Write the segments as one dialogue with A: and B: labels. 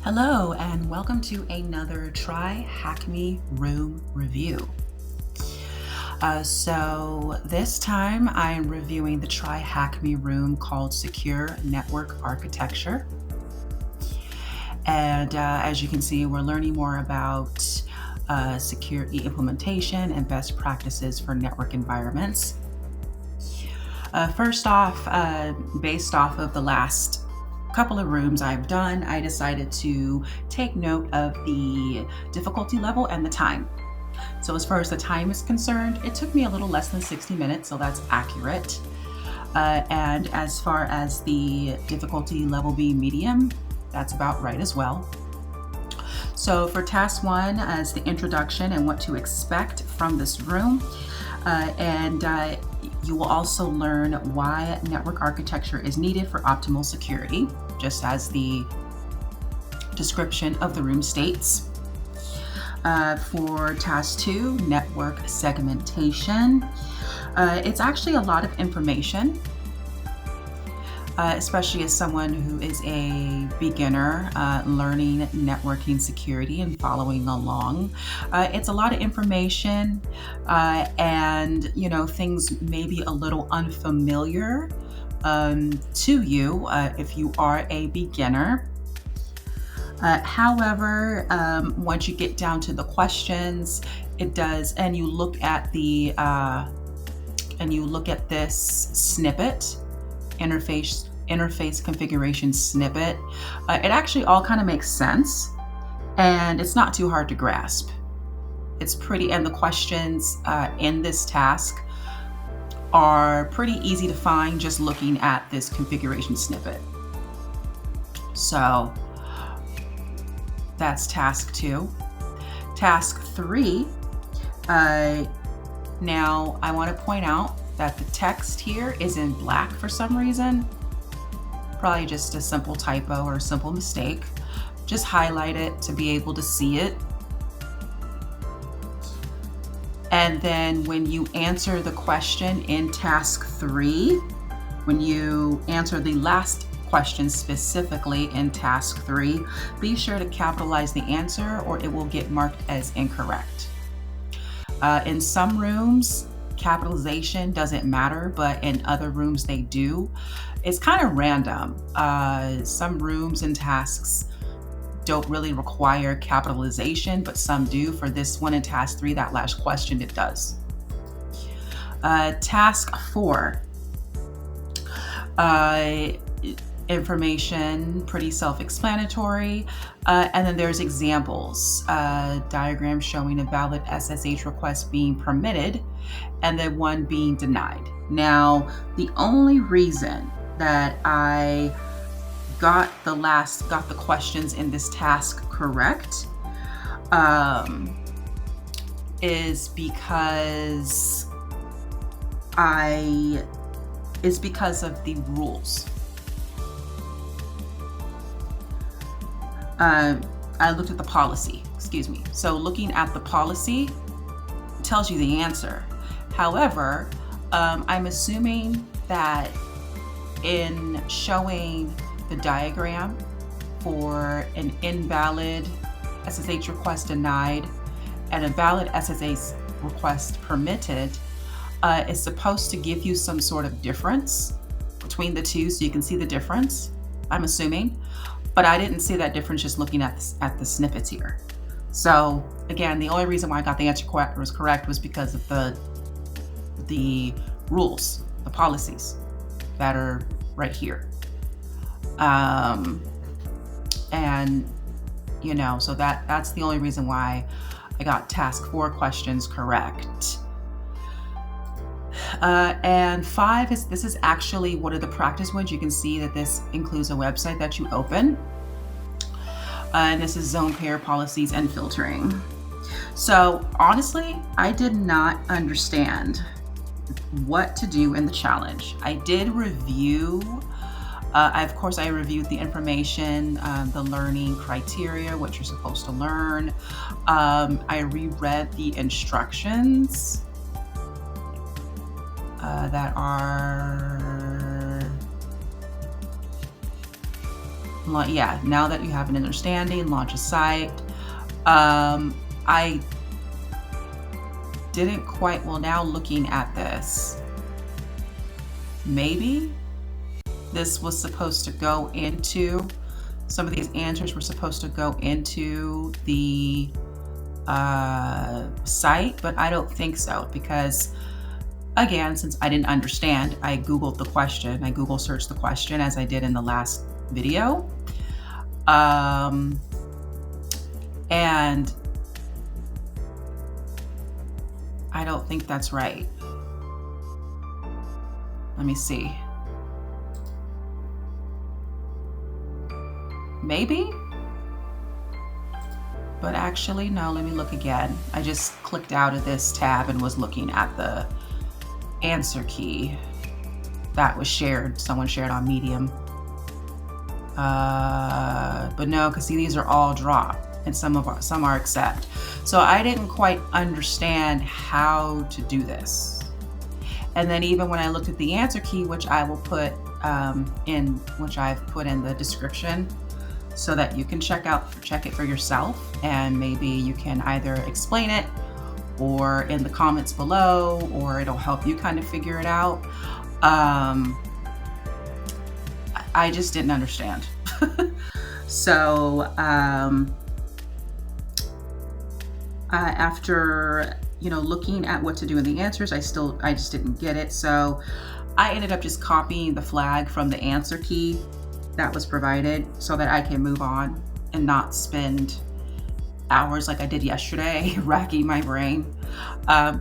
A: Hello, and welcome to another TryHackMe room review. So this time I am reviewing the TryHackMe room called Secure Network Architecture. And as you can see, we're learning more about security implementation and best practices for network environments. First off, based off of the last couple of rooms I've done, I decided to take note of the difficulty level and the time. So as far as the time is concerned, it took me a little less than 60 minutes, so that's accurate. And as far as the difficulty level being medium, that's about right as well. So for task one, as the introduction and what to expect from this room, you will also learn why network architecture is needed for optimal security, just as the description of the room states. For task two, network segmentation, it's actually a lot of information, especially as someone who is a beginner learning networking security and following along. It's a lot of information, and things may be a little unfamiliar to you if you are a beginner. However, once you get down to the questions, it does, and you look at this snippet, interface configuration snippet, it actually all kind of makes sense, and it's not too hard to grasp. It's pretty, and the questions in this task are pretty easy to find just looking at this configuration snippet. So that's task two. Task three, now I want to point out that the text here is in black for some reason. Probably just a simple typo or a simple mistake. Just highlight it to be able to see it. And then when you answer the question in task three, when you answer the last question specifically in task three, be sure to capitalize the answer or it will get marked as incorrect. In some rooms, capitalization doesn't matter, but in other rooms they do. It's kind of random. Some rooms and tasks don't really require capitalization, but some do. For this one in task three, that last question, it does. Task four, information, pretty self-explanatory. And then there's examples, diagram showing a valid SSH request being permitted and then one being denied. Now, the only reason that I got the questions in this task correct is because of the rules. I looked at the policy, So looking at the policy tells you the answer. However, I'm assuming that in showing the diagram for an invalid SSH request denied and a valid SSH request permitted, is supposed to give you some sort of difference between the two so you can see the difference, I'm assuming. But I didn't see that difference just looking at the snippets here. So again, the only reason why I got the answer correct was because of the rules, the policies that are right here. So that's the only reason why I got task four questions correct. And five this is actually one of the practice ones. You can see that this includes a website that you open. And this is zone pair policies and filtering. So honestly, I did not understand what to do in the challenge. I did review, of course I reviewed the information, the learning criteria, what you're supposed to learn. I reread the instructions that are Yeah, now that you have an understanding, launch a site. I didn't quite, well, now looking at this, maybe this was supposed to go into, some of these answers were supposed to go into the site, but I don't think so, because again, since I didn't understand, I Googled the question, I Google searched the question as I did in the last video. And I don't think that's right. Let me see. Maybe? But actually, no, let me look again. I just clicked out of this tab and was looking at the answer key that was shared, someone shared on Medium. But no, because see, these are all dropped and some are accept. So I didn't quite understand how to do this. And then even when I looked at the answer key, which I will put which I've put in the description, so that you can check it for yourself, and maybe you can either explain it or in the comments below, or it'll help you kind of figure it out. I just didn't understand. So after looking at what to do in the answers, I just didn't get it. So I ended up just copying the flag from the answer key that was provided so that I can move on and not spend hours like I did yesterday racking my brain,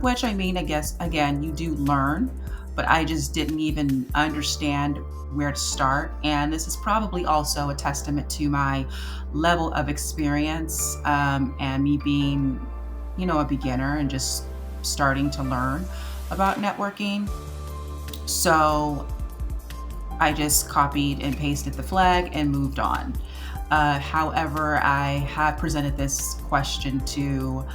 A: which I mean, I guess, again, you do learn, but I just didn't even understand where to start. And this is probably also a testament to my level of experience, and me being, a beginner and just starting to learn about networking. So I just copied and pasted the flag and moved on. However, I have presented this question to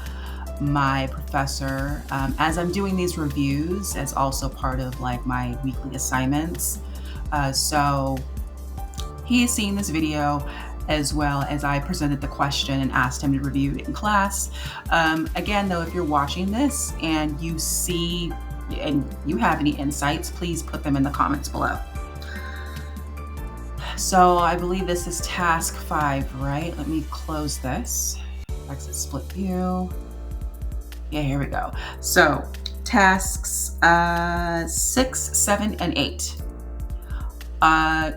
A: my professor as I'm doing these reviews, as also part of like my weekly assignments. So he has seen this video, as well as I presented the question and asked him to review it in class. Again, though, if you're watching this and you see and you have any insights, please put them in the comments below. So I believe this is task 5, right? Let me close this. Exit split view. Yeah, here we go. So tasks 6, 7, and 8.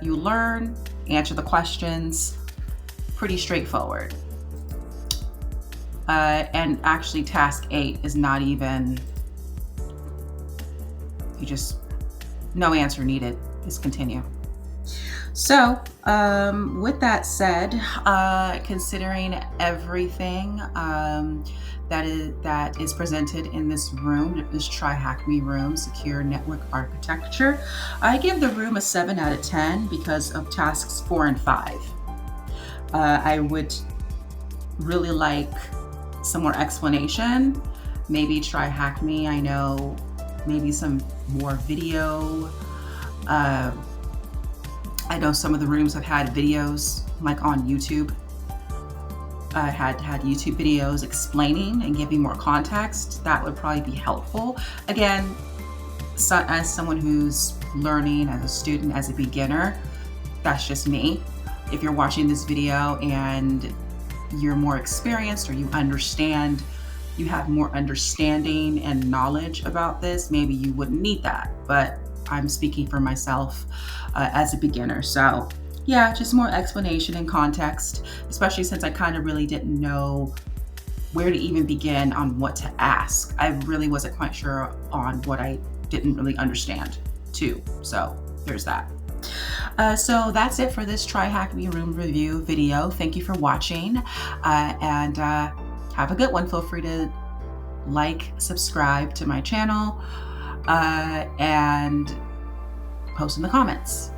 A: You learn, answer the questions, pretty straightforward. And actually task 8 is not even, no answer needed, just continue. So with that said, considering everything that is presented in this room, this TryHackMe room, secure network architecture, I give the room a 7 out of 10 because of tasks 4 and 5. I would really like some more explanation. Maybe TryHackMe, I know, maybe some more video. I know some of the rooms have had videos, like on YouTube. Had YouTube videos explaining and giving more context. That would probably be helpful. Again, as someone who's learning, as a student, as a beginner, that's just me. If you're watching this video and you're more experienced, or you understand, you have more understanding and knowledge about this, maybe you wouldn't need that. But I'm speaking for myself as a beginner. So yeah, just more explanation and context, especially since I kind of really didn't know where to even begin on what to ask. I really wasn't quite sure on what I didn't really understand too. So there's that. So that's it for this TryHackMe room review video. Thank you for watching, and have a good one. Feel free to like, subscribe to my channel, and post in the comments.